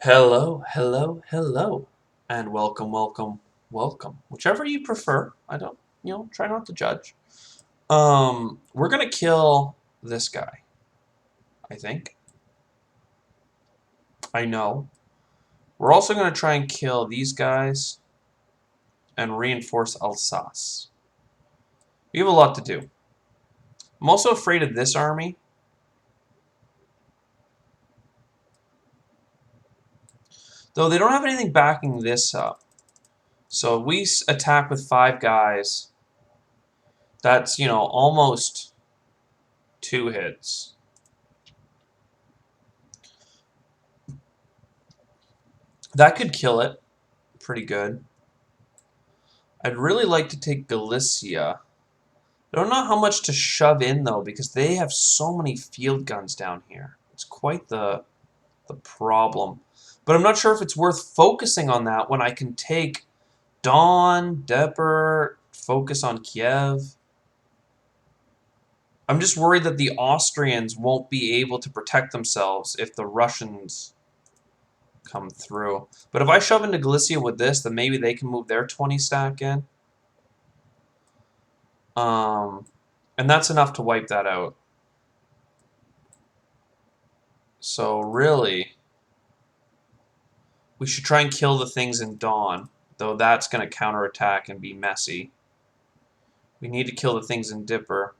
Hello, hello, hello, and welcome, welcome, welcome. Whichever you prefer. I don't, try not to judge. We're gonna kill this guy, I think. I know. We're also gonna try and kill these guys and reinforce Alsace. We have a lot to do. I'm also afraid of this army. Though they don't have anything backing this up. So we attack with 5 guys. That's, almost 2 hits. That could kill it pretty good. I'd really like to take Galicia. I don't know how much to shove in, though, because they have so many field guns down here. It's quite the problem. But I'm not sure if it's worth focusing on that when I can take Don, Depper, focus on Kiev. I'm just worried that the Austrians won't be able to protect themselves if the Russians come through. But if I shove into Galicia with this, then maybe they can move their 20 stack in. And that's enough to wipe that out. So really, we should try and kill the things in Dawn, though that's going to counterattack and be messy. We need to kill the things in Dipper.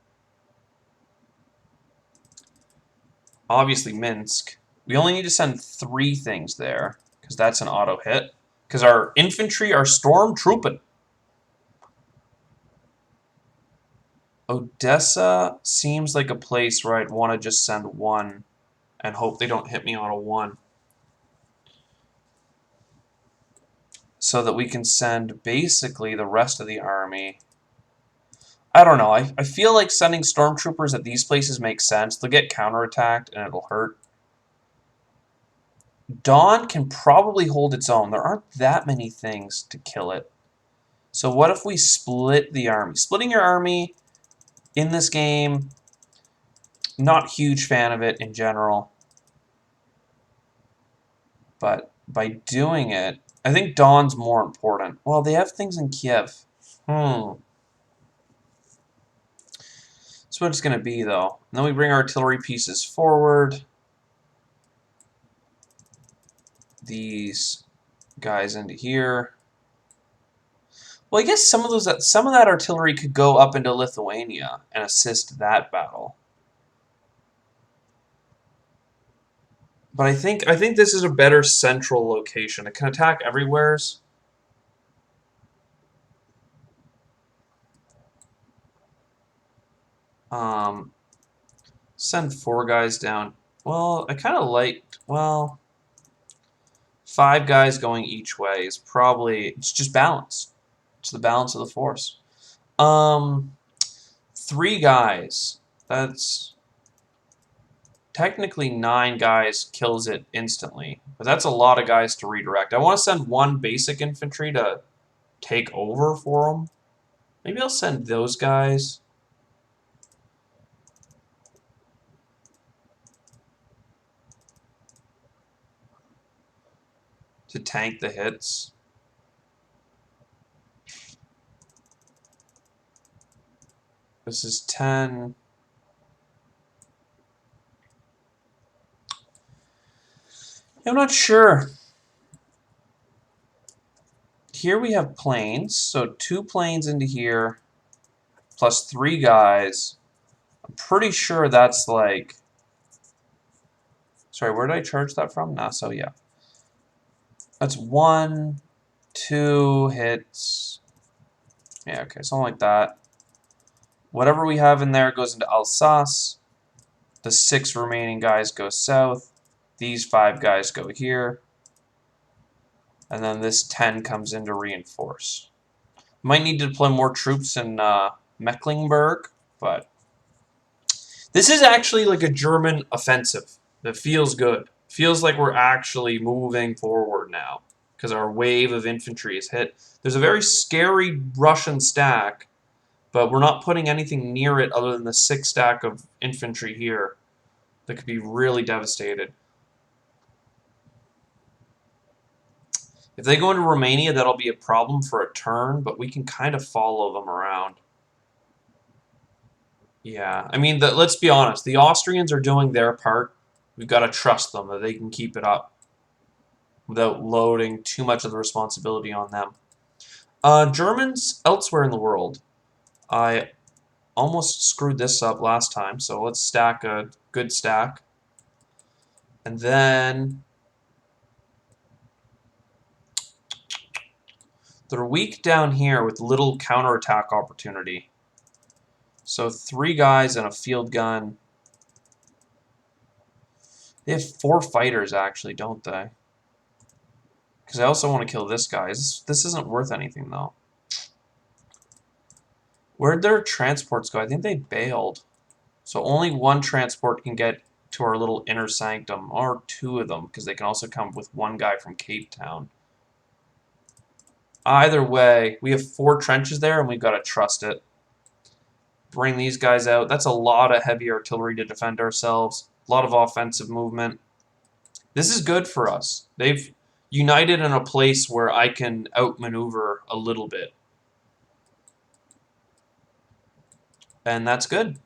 Obviously Minsk. We only need to send 3 things there, because that's an auto hit. Because our infantry are stormtrooping. Odessa seems like a place where I'd want to just send 1 and hope they don't hit me on a 1. So that we can send basically the rest of the army. I don't know. I feel like sending stormtroopers at these places makes sense. They'll get counterattacked and it'll hurt. Dawn can probably hold its own. There aren't that many things to kill it. So what if we split the army? Splitting your army in this game, not huge fan of it in general. But by doing it, I think Dawn's more important. Well, they have things in Kiev. That's what it's going to be, though. And then we bring artillery pieces forward. These guys into here. Well, I guess some of that artillery could go up into Lithuania and assist that battle. But I think this is a better central location. It can attack everywheres. Send 4 guys down. Well, I kind of liked, well, 5 guys going each way is probably, it's just balance. It's the balance of the force. 3 guys. That's technically 9 guys kills it instantly. But that's a lot of guys to redirect. I want to send 1 basic infantry to take over for them. Maybe I'll send those guys. To tank the hits. This is 10. I'm not sure. Here we have planes, so 2 planes into here, plus 3 guys. I'm pretty sure that's like... Sorry, where did I charge that from? Nassau, yeah. That's 1, 2 hits. Yeah, okay, something like that. Whatever we have in there goes into Alsace. The 6 remaining guys go south. These 5 guys go here. And then this 10 comes in to reinforce. Might need to deploy more troops in Mecklenburg, but this is actually like a German offensive. That feels good. Feels like we're actually moving forward now because our wave of infantry is hit. There's a very scary Russian stack, but we're not putting anything near it other than the 6 stack of infantry here that could be really devastated. If they go into Romania, that'll be a problem for a turn, but we can kind of follow them around. Yeah, I mean, let's be honest. The Austrians are doing their part. We've got to trust them that they can keep it up without loading too much of the responsibility on them. Germans elsewhere in the world. I almost screwed this up last time, so let's stack a good stack. And then they're weak down here with little counterattack opportunity. So 3 guys and a field gun. They have 4 fighters, actually, don't they? Because I also want to kill this guy. This isn't worth anything, though. Where'd their transports go? I think they bailed. So only 1 transport can get to our little inner sanctum, or 2 of them, because they can also come with 1 guy from Cape Town. Either way, we have 4 trenches there, and we've got to trust it. Bring these guys out. That's a lot of heavy artillery to defend ourselves. A lot of offensive movement. This is good for us. They've united in a place where I can outmaneuver a little bit. And that's good.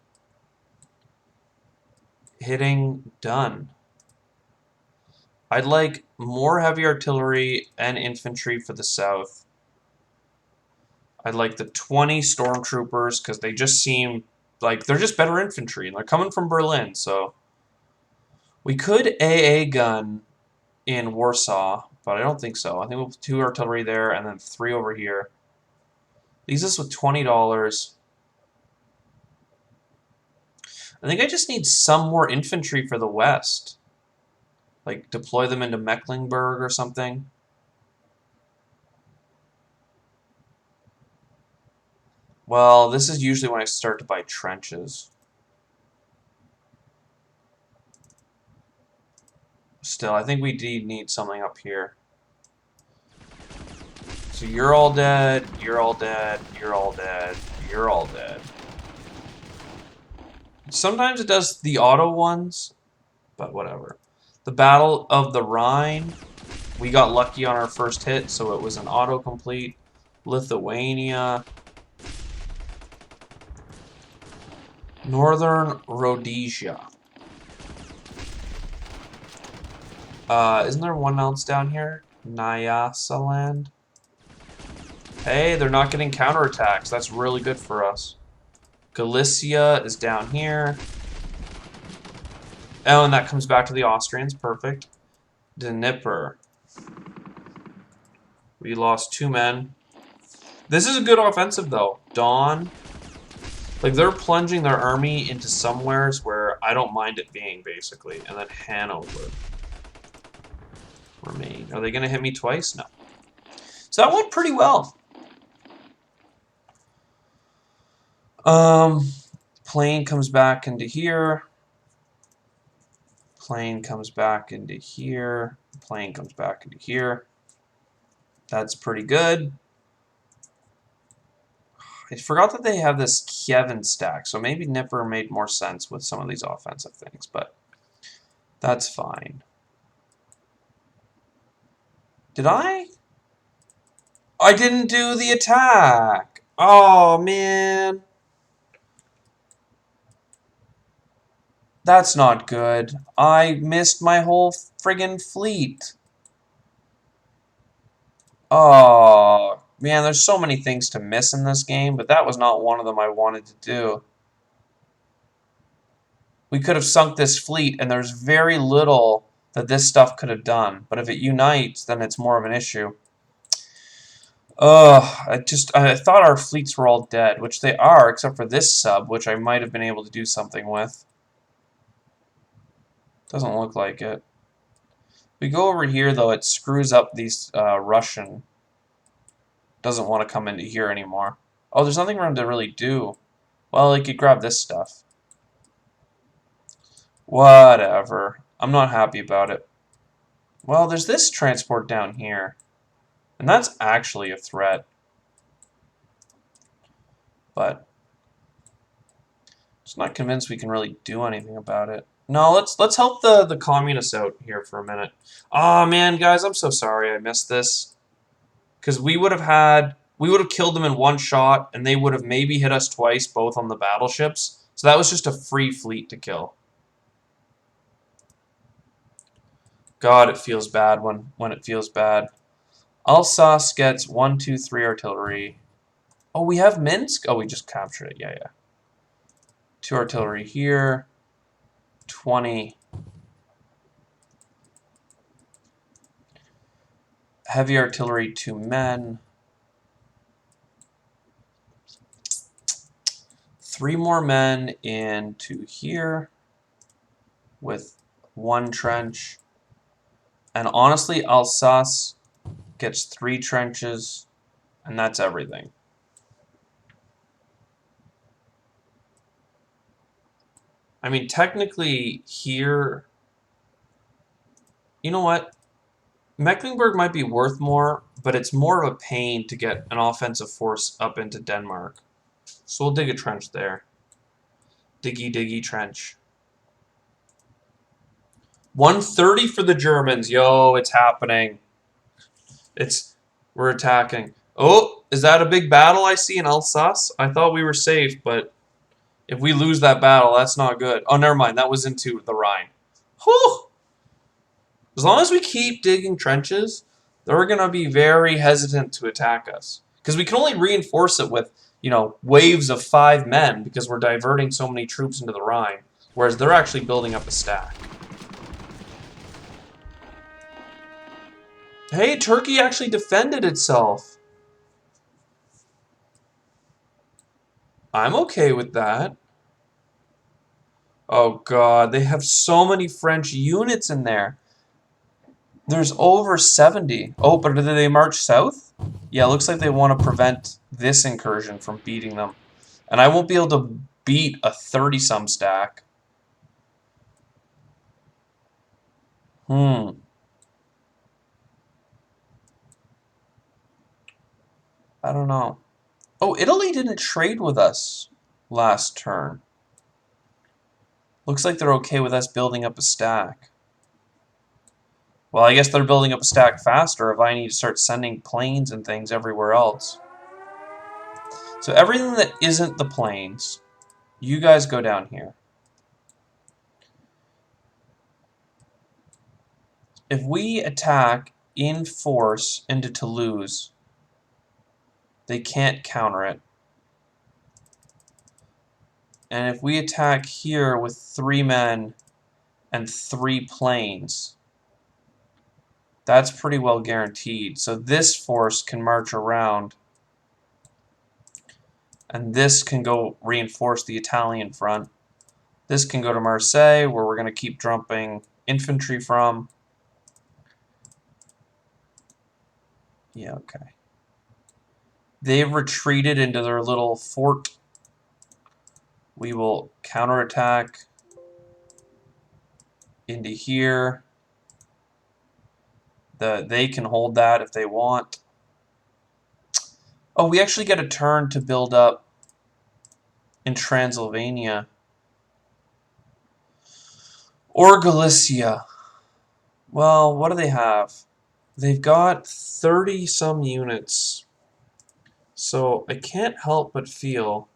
Hitting done. I'd like more heavy artillery and infantry for the south. I'd like the 20 stormtroopers because they just seem like they're just better infantry and they're coming from Berlin, so we could AA gun in Warsaw, but I don't think so. I think we'll put 2 artillery there and then 3 over here. Leaves us with $20. I think I just need some more infantry for the west. Like, deploy them into Mecklenburg or something. Well, this is usually when I start to buy trenches. Still, I think we need something up here. So you're all dead, you're all dead, you're all dead, you're all dead. Sometimes it does the auto ones, but whatever. The Battle of the Rhine. We got lucky on our first hit, so it was an autocomplete. Lithuania. Northern Rhodesia. Isn't there one else down here? Nyasaland. Hey, they're not getting counterattacks. That's really good for us. Galicia is down here. Oh, and that comes back to the Austrians. Perfect. Dnieper. We lost 2 men. This is a good offensive, though. Dawn. Like, they're plunging their army into somewheres where I don't mind it being, basically. And then Hanover. Remain. Are they going to hit me twice? No. So that went pretty well. Plane comes back into here. Plane comes back into here. Plane comes back into here. That's pretty good. I forgot that they have this Kievan stack, so maybe Dnieper made more sense with some of these offensive things, but that's fine. Did I? I didn't do the attack! Oh, man. That's not good. I missed my whole friggin' fleet. Oh, man, there's so many things to miss in this game, but that was not one of them I wanted to do. We could have sunk this fleet, and there's very little that this stuff could have done. But if it unites, then it's more of an issue. I thought our fleets were all dead, which they are, except for this sub, which I might have been able to do something with. Doesn't look like it. We go over here, though, it screws up these Russian. Doesn't want to come into here anymore. Oh, there's nothing for him to really do. Well, he could grab this stuff. Whatever. I'm not happy about it. Well, there's this transport down here. And that's actually a threat. But just not convinced we can really do anything about it. No, let's help the communists out here for a minute. Aw, man, guys, I'm so sorry I missed this. Because we would have killed them in one shot, and they would have maybe hit us twice, both on the battleships. So that was just a free fleet to kill. God, it feels bad when it feels bad. Alsace gets 1, 2, 3 artillery. Oh, we have Minsk? Oh, we just captured it. Yeah. 2 artillery here. 20. Heavy artillery, 2 men. 3 more men into here with 1 trench. And honestly, Alsace gets 3 trenches, and that's everything. I mean, technically here, you know what? Mecklenburg might be worth more, but it's more of a pain to get an offensive force up into Denmark. So we'll dig a trench there. Diggy, diggy trench. 130 for the Germans. Yo, it's happening. We're attacking. Oh, is that a big battle I see in Alsace? I thought we were safe, but if we lose that battle, that's not good. Oh, never mind. That was into the Rhine. Whew! As long as we keep digging trenches, they're going to be very hesitant to attack us. Because we can only reinforce it with, waves of 5 men because we're diverting so many troops into the Rhine. Whereas they're actually building up a stack. Hey, Turkey actually defended itself. I'm okay with that. Oh god, they have so many French units in there. There's over 70. Oh, but did they march south? Yeah, looks like they want to prevent this incursion from beating them. And I won't be able to beat a 30-some stack. I don't know. Oh, Italy didn't trade with us last turn. Looks like they're okay with us building up a stack. Well, I guess they're building up a stack faster if I need to start sending planes and things everywhere else. So everything that isn't the planes, you guys go down here. If we attack in force into Toulouse, they can't counter it. And if we attack here with 3 men and 3 planes, that's pretty well guaranteed. So this force can march around, and this can go reinforce the Italian front. This can go to Marseille, where we're going to keep dumping infantry from. Yeah, okay. They've retreated into their little fort. We will counterattack into here. They can hold that if they want. Oh, we actually get a turn to build up in Transylvania. Or Galicia. Well, what do they have? They've got 30-some units. So I can't help but feel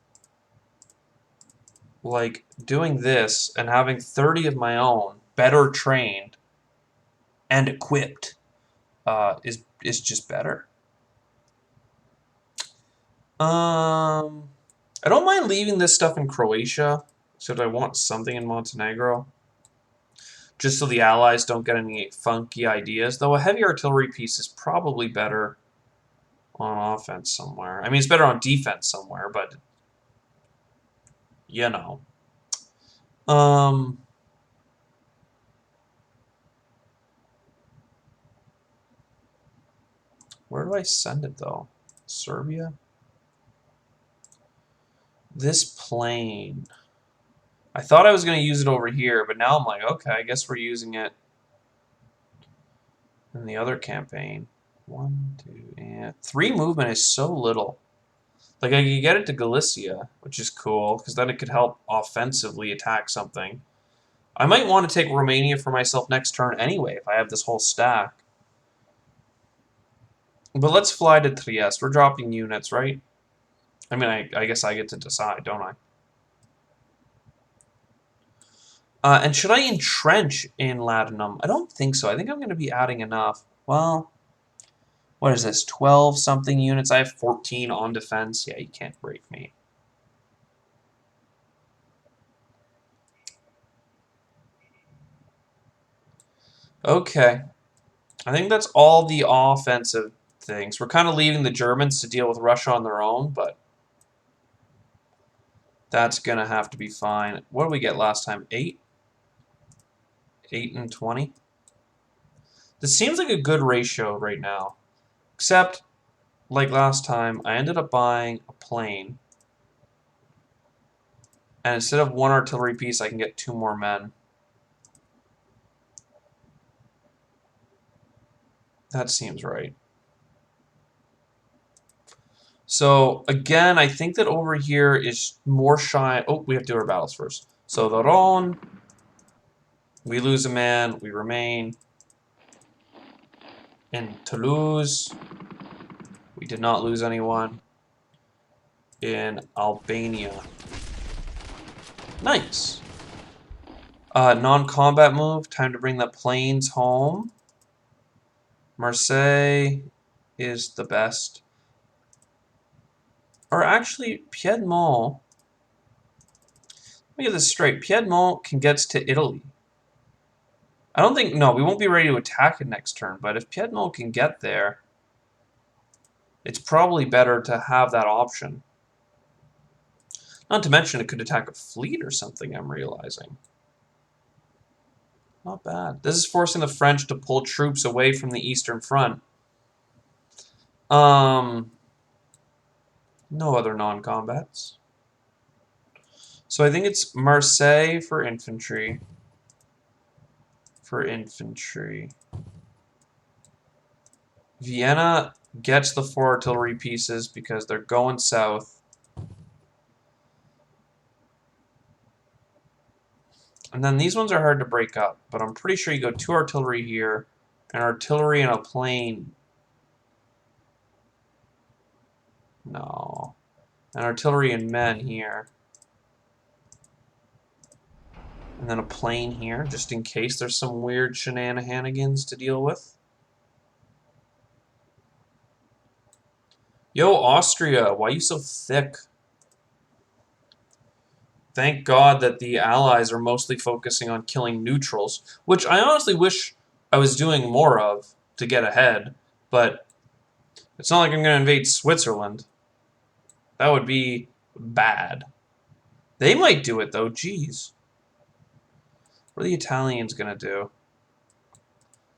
like doing this and having 30 of my own, better trained and equipped, is just better. I don't mind leaving this stuff in Croatia, except I want something in Montenegro. Just so the Allies don't get any funky ideas. Though a heavy artillery piece is probably better on offense somewhere. I mean, it's better on defense somewhere, but you know. Where do I send it, though? Serbia? This plane. I thought I was going to use it over here, but now I'm like, okay, I guess we're using it in the other campaign. 1, 2, and 3 movement is so little. Like, I could get it to Galicia, which is cool, because then it could help offensively attack something. I might want to take Romania for myself next turn anyway, if I have this whole stack. But let's fly to Trieste. We're dropping units, right? I mean, I guess I get to decide, don't I? And should I entrench in Latinum? I don't think so. I think I'm going to be adding enough. Well, what is this? 12-something units. I have 14 on defense. Yeah, you can't break me. Okay. I think that's all the offensive things. We're kind of leaving the Germans to deal with Russia on their own, but that's going to have to be fine. What did we get last time? 8? 8 and 20? This seems like a good ratio right now. Except, like last time, I ended up buying a plane. And instead of 1 artillery piece, I can get 2 more men. That seems right. So, again, I think that over here is more shy. Oh, we have to do our battles first. So, the Rhone, we lose a man, we remain. In Toulouse, we did not lose anyone. In Albania. Nice. Non-combat move. Time to bring the planes home. Marseille is the best. Or actually, Piedmont. Let me get this straight. Piedmont can get to Italy. I don't think... No, we won't be ready to attack it next turn. But if Piedmont can get there, it's probably better to have that option. Not to mention it could attack a fleet or something, I'm realizing. Not bad. This is forcing the French to pull troops away from the Eastern Front. No other non-combats. So I think it's Marseille for infantry. Vienna gets the 4 artillery pieces because they're going south. And then these ones are hard to break up, but I'm pretty sure you go 2 artillery here, and artillery and a plane. No. And artillery and men here. And then a plane here, just in case there's some weird shenanigans to deal with. Yo, Austria, why you so thick? Thank God that the Allies are mostly focusing on killing neutrals, which I honestly wish I was doing more of to get ahead, but it's not like I'm going to invade Switzerland. That would be bad. They might do it, though. Jeez. What are the Italians going to do?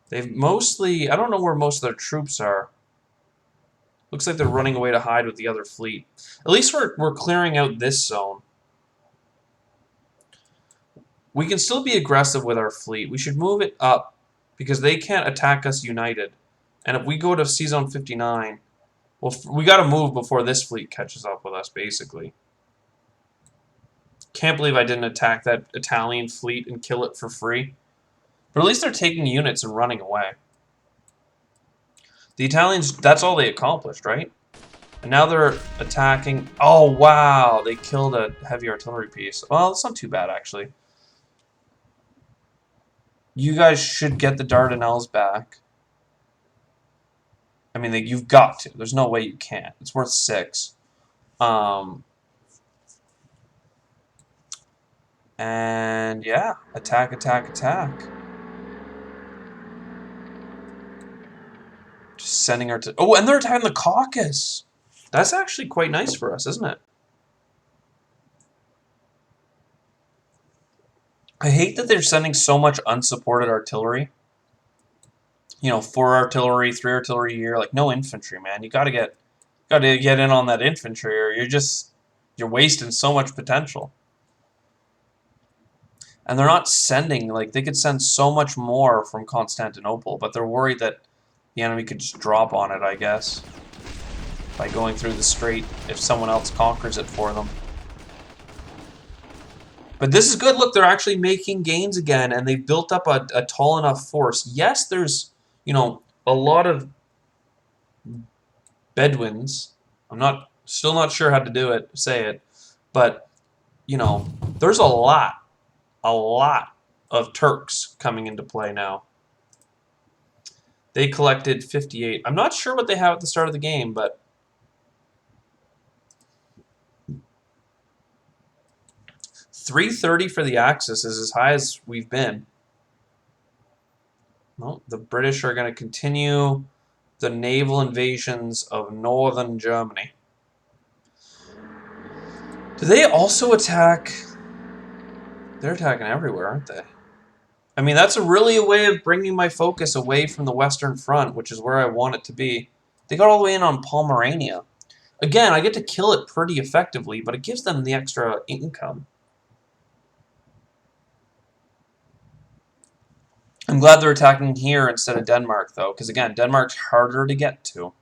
They've mostly... I don't know where most of their troops are. Looks like they're running away to hide with the other fleet. At least we're clearing out this zone. We can still be aggressive with our fleet. We should move it up because they can't attack us united. And if we go to C-Zone 59, well, we got to move before this fleet catches up with us, basically. Can't believe I didn't attack that Italian fleet and kill it for free. But at least they're taking units and running away. The Italians, that's all they accomplished, right? And now they're attacking... Oh, wow! They killed a heavy artillery piece. Well, it's not too bad, actually. You guys should get the Dardanelles back. I mean, you've got to. There's no way you can't. It's worth 6. And, yeah. Attack, attack, attack. Just sending our... Oh, and they're attacking the Caucasus! That's actually quite nice for us, isn't it? I hate that they're sending so much unsupported artillery. You know, 4 artillery, 3 artillery here, like no infantry, man. You gotta get in on that infantry, or you're wasting so much potential. And they're not sending, like, they could send so much more from Constantinople, but they're worried that the enemy could just drop on it, I guess, by going through the strait if someone else conquers it for them. But this is good. Look, they're actually making gains again, and they've built up a tall enough force. Yes, there's, you know, a lot of Bedouins. I'm still not sure how to say it, but you know, there's a lot of Turks coming into play now. They collected 58. I'm not sure what they have at the start of the game, but 330 for the Axis is as high as we've been. Well, the British are going to continue the naval invasions of northern Germany. Do they also attack? They're attacking everywhere, aren't they? I mean, that's really a way of bringing my focus away from the Western Front, which is where I want it to be. They got all the way in on Pomerania. Again, I get to kill it pretty effectively, but it gives them the extra income. I'm glad they're attacking here instead of Denmark, though, because, again, Denmark's harder to get to.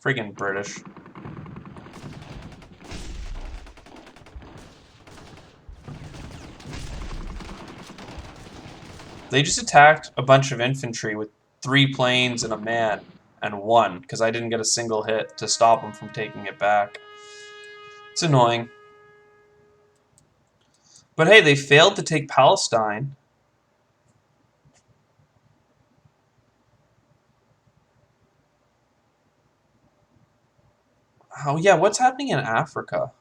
Friggin' British. They just attacked a bunch of infantry with 3 planes and a man, and won, because I didn't get a single hit to stop them from taking it back. It's annoying. But hey, they failed to take Palestine. Oh yeah, what's happening in Africa?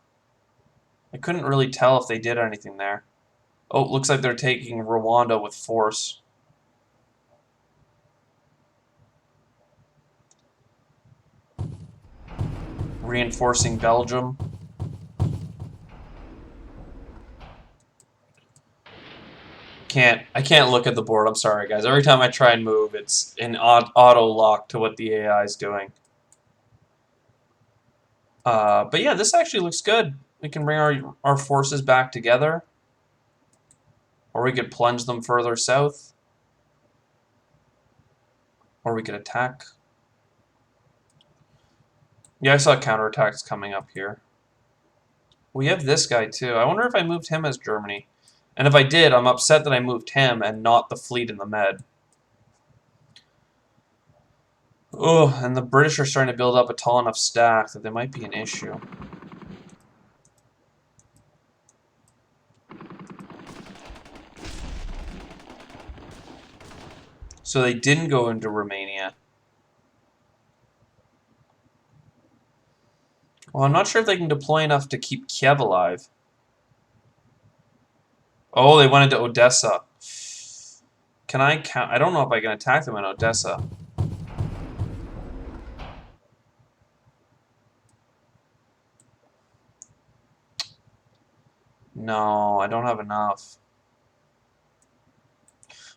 I couldn't really tell if they did anything there. Oh, it looks like they're taking Rwanda with force. Reinforcing Belgium. I can't look at the board. I'm sorry, guys. Every time I try and move, it's an auto lock to what the AI is doing. But yeah, this actually looks good. We can bring our forces back together. Or we could plunge them further south. Or we could attack. Yeah, I saw counterattacks coming up here. We have this guy too. I wonder if I moved him as Germany. And if I did, I'm upset that I moved him and not the fleet in the Med. Oh, and the British are starting to build up a tall enough stack that there might be an issue. So they didn't go into Romania. Well, I'm not sure if they can deploy enough to keep Kiev alive. Oh, they went into Odessa. Can I count? I don't know if I can attack them in Odessa. No, I don't have enough.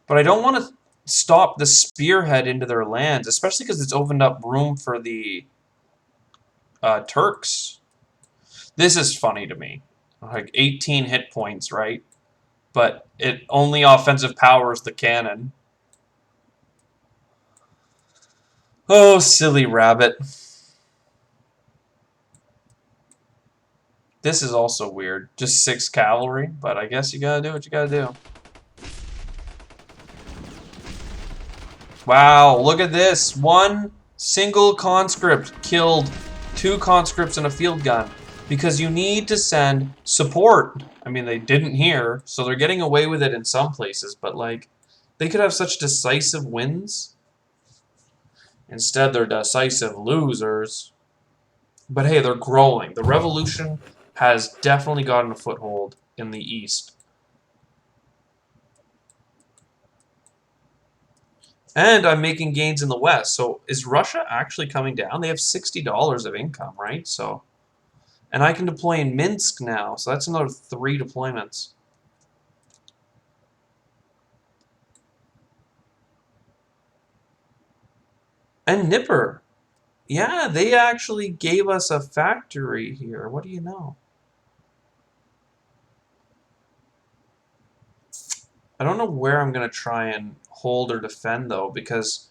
But I don't want to stop the spearhead into their lands, especially because it's opened up room for the Turks. This is funny to me. Like 18 hit points, right? But it only offensive powers the cannon. Oh, silly rabbit. This is also weird. Just 6 cavalry, but I guess you gotta do what you gotta do. Wow, look at this. One single conscript killed 2 conscripts and a field gun. Because you need to send support. I mean, they didn't here, so they're getting away with it in some places, but like, they could have such decisive wins. Instead, they're decisive losers. But hey, they're growing. The revolution has definitely gotten a foothold in the East. And I'm making gains in the West. So is Russia actually coming down? They have $60 of income, right? So, and I can deploy in Minsk now. So that's another 3 deployments. And Nipper. Yeah, they actually gave us a factory here. What do you know? I don't know where I'm going to try and hold or defend, though, because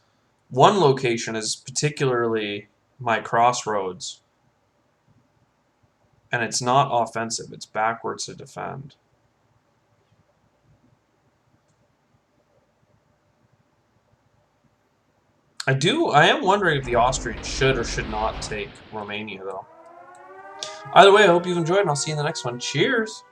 one location is particularly my crossroads. And it's not offensive. It's backwards to defend. I am wondering if the Austrians should or should not take Romania, though. Either way, I hope you've enjoyed, and I'll see you in the next one. Cheers!